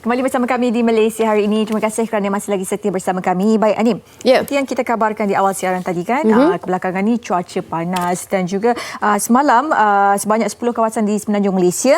Kembali bersama kami di Malaysia hari ini. Terima kasih kerana masih lagi setia bersama kami. Baik Anim, seperti yang kita kabarkan di awal siaran tadi kan, kebelakangan ni cuaca panas dan juga semalam sebanyak 10 kawasan di semenanjung Malaysia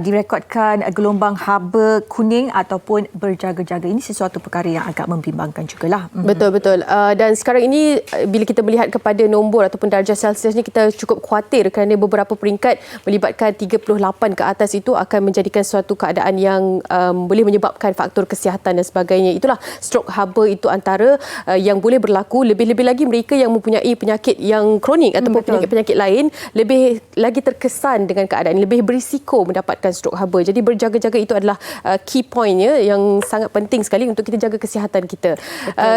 direkodkan gelombang haba kuning ataupun berjaga-jaga. Ini sesuatu perkara yang agak membimbangkan jugalah. Betul-betul. Dan sekarang ini bila kita melihat kepada nombor ataupun darjah Celsius ni, kita cukup khawatir kerana beberapa peringkat melibatkan 38 ke atas itu akan menjadikan suatu keadaan yang boleh menyebabkan faktor kesihatan dan sebagainya. Itulah strok haba itu antara yang boleh berlaku. Lebih-lebih lagi mereka yang mempunyai penyakit yang kronik ataupun penyakit-penyakit lain lebih lagi terkesan dengan keadaan ini, lebih berisiko mendapatkan strok haba. Jadi berjaga-jaga itu adalah key point yang sangat penting sekali untuk kita jaga kesihatan kita.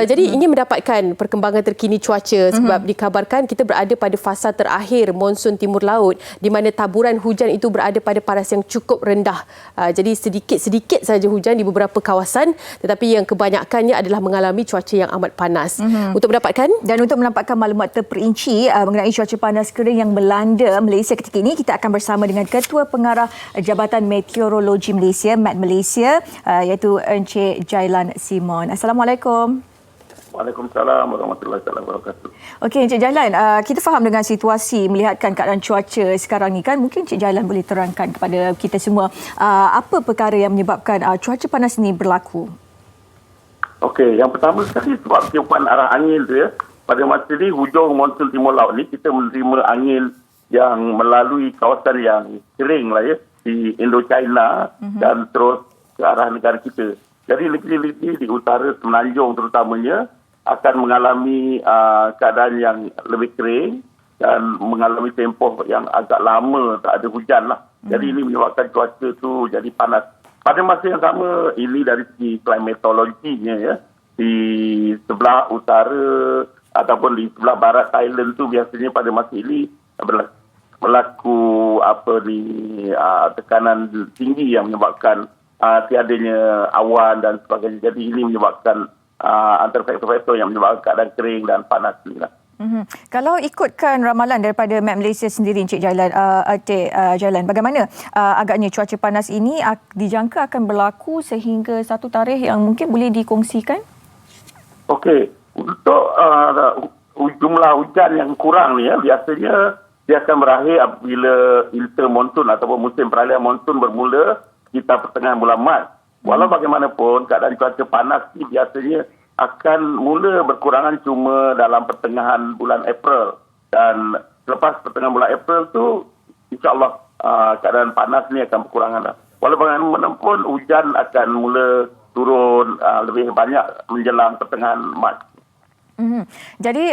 Jadi ingin mendapatkan perkembangan terkini cuaca sebab dikabarkan kita berada pada fasa terakhir monsun timur laut di mana taburan hujan itu berada pada paras yang cukup rendah. Jadi sedikit saja hujan di beberapa kawasan, tetapi yang kebanyakannya adalah mengalami cuaca yang amat panas. Untuk mendapatkan maklumat terperinci mengenai cuaca panas kering yang melanda Malaysia ketika ini, kita akan bersama dengan Ketua Pengarah Jabatan Meteorologi Malaysia, Met Malaysia, iaitu Encik Jailan Simon. Assalamualaikum. Waalaikumsalam warahmatullahi wabarakatuh. Okey, Encik Jailan, kita faham dengan situasi melihatkan keadaan cuaca sekarang ni kan. Mungkin Encik Jailan boleh terangkan kepada kita semua apa perkara yang menyebabkan cuaca panas ini berlaku? Okey, yang pertama sekali sebab tiupan arah angin tu ya. Pada masa ni hujung monsun timur laut ni kita menerima angin yang melalui kawasan yang kering lah ya, di Indo-China dan terus ke arah negara kita. Jadi negeri-negeri di utara semenanjung terutamanya akan mengalami keadaan yang lebih kering dan mengalami tempoh yang agak lama tak ada hujan lah. Jadi ini menyebabkan cuaca tu jadi panas. Pada masa yang sama, ini dari segi klimatologinya ya, di sebelah utara ataupun di sebelah barat Thailand tu biasanya pada masa ini berlaku tekanan tinggi yang menyebabkan tiadanya awan dan sebagainya. Jadi ini menyebabkan antara faktor-faktor yang menyebabkan keadaan kering dan panas ini lah. Kalau ikutkan ramalan daripada Met Malaysia sendiri, Encik Jailan, Jailan, bagaimana agaknya cuaca panas ini dijangka akan berlaku sehingga satu tarikh yang mungkin boleh dikongsikan? Okey, untuk jumlah hujan yang kurang ni ya, biasanya dia akan berakhir apabila intermonsun ataupun musim peralihan monsun bermula kita pertengahan bulan Mac. Walau bagaimanapun, keadaan cuaca panas ni biasanya akan mula berkurangan cuma dalam pertengahan bulan April. Dan selepas pertengahan bulan April tu, insyaAllah keadaan panas ni akan berkurangan. Walau bagaimanapun, hujan akan mula turun lebih banyak menjelang pertengahan Mac. Jadi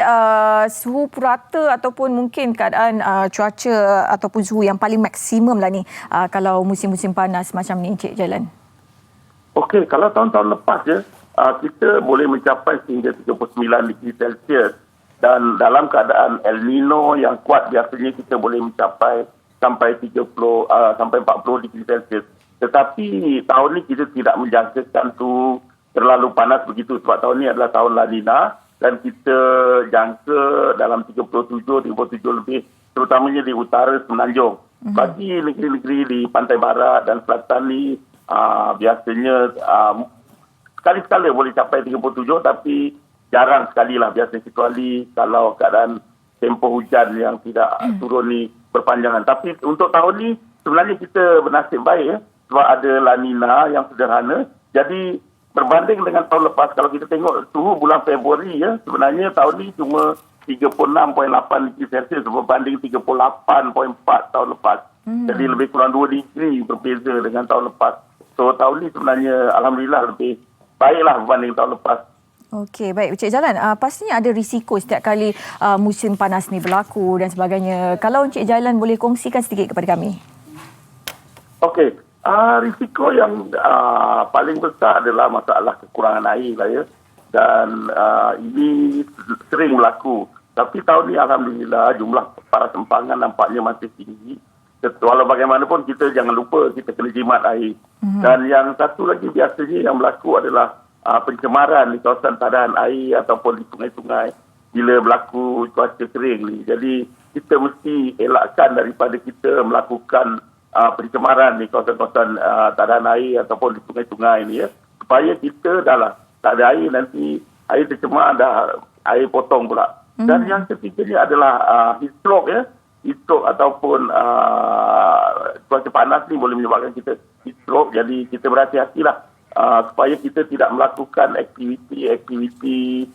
suhu purata ataupun mungkin keadaan cuaca ataupun suhu yang paling maksimum lah ni kalau musim-musim panas macam ni, Encik Jailan? Okey, kalau tahun-tahun lepas je, kita boleh mencapai sehingga 39 degree Celsius. Dan dalam keadaan El Nino yang kuat, biasanya kita boleh mencapai sampai 40 degree Celsius. Tetapi tahun ni kita tidak menjangkakan tu terlalu panas begitu sebab tahun ni adalah tahun La Nina. Dan kita jangka dalam 37 lebih, terutamanya di utara semenanjung. Bagi negeri-negeri di pantai barat dan selatan ni, biasanya sekali-sekala boleh capai 37, tapi jarang sekali lah biasanya, kecuali kalau keadaan tempoh hujan yang tidak turun ni berpanjangan. Tapi untuk tahun ni, sebenarnya kita bernasib baik ya, sebab ada La Nina yang sederhana. Jadi, berbanding dengan tahun lepas, kalau kita tengok suhu bulan Februari ya, sebenarnya tahun ni cuma 36.8 degree Celsius berbanding 38.4 tahun lepas. Jadi lebih kurang 2 degree berbeza dengan tahun lepas. So tahun ni sebenarnya alhamdulillah lebih baiklah berbanding tahun lepas. Okey, baik Encik Jailan. Pastinya ada risiko setiap kali musim panas ni berlaku dan sebagainya. Kalau Encik Jailan boleh kongsikan sedikit kepada kami. Okey. Risiko yang paling besar adalah masalah kekurangan air lah ya. Dan ini sering berlaku. Tapi tahun ni alhamdulillah jumlah para sempangan nampaknya masih tinggi. Walau bagaimanapun kita jangan lupa kita kena jimat air. Dan yang satu lagi biasanya yang berlaku adalah pencemaran di kawasan tadahan air ataupun di sungai-sungai bila berlaku cuaca kering ni. Jadi kita mesti elakkan daripada kita melakukan pencemaran di kawasan-kawasan tadan air ataupun di sungai-sungai ini, ya, supaya kita dah lah tak ada air, nanti air tercemar, dah air potong pula. Dan yang ketiganya adalah heat stroke, ya. Heat stroke ataupun cuaca panas ni boleh menyebabkan kita heat stroke. Jadi kita berhati-hatilah supaya kita tidak melakukan aktiviti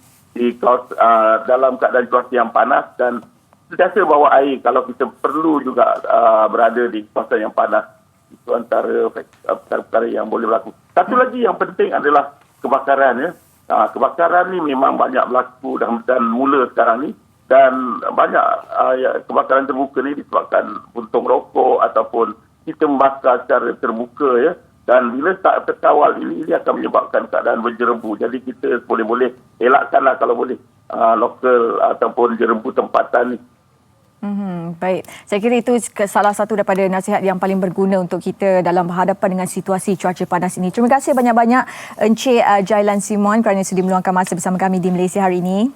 dalam keadaan cuaca yang panas, dan sentiasa bawa air kalau kita perlu juga berada di kawasan yang panas. Itu antara perkara yang boleh berlaku. Satu lagi yang penting adalah kebakaran, ya. Kebakaran ni memang banyak berlaku dan mula sekarang ni, dan banyak kebakaran terbuka ni disebabkan puntung rokok ataupun kita membakar secara terbuka, ya. Dan bila tak terkawal ini akan menyebabkan keadaan berjerebu. Jadi kita boleh-boleh elakkanlah kalau boleh lokal ataupun jerebu tempatan ni. Baik, saya kira itu salah satu daripada nasihat yang paling berguna untuk kita dalam berhadapan dengan situasi cuaca panas ini. Terima kasih banyak-banyak Encik Jailan Simon kerana sudi meluangkan masa bersama kami di Malaysia hari ini.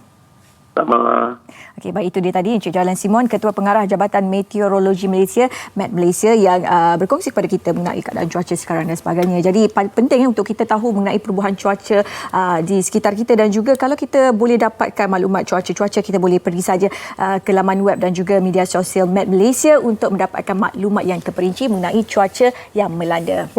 Sama. Okey, baik, itu dia tadi Encik Jailan Simon, Ketua Pengarah Jabatan Meteorologi Malaysia, Met Malaysia, yang berkongsi kepada kita mengenai keadaan cuaca sekarang dan sebagainya. Jadi penting untuk kita tahu mengenai perubahan cuaca di sekitar kita, dan juga kalau kita boleh dapatkan maklumat cuaca, kita boleh pergi saja ke laman web dan juga media sosial Met Malaysia untuk mendapatkan maklumat yang terperinci mengenai cuaca yang melanda.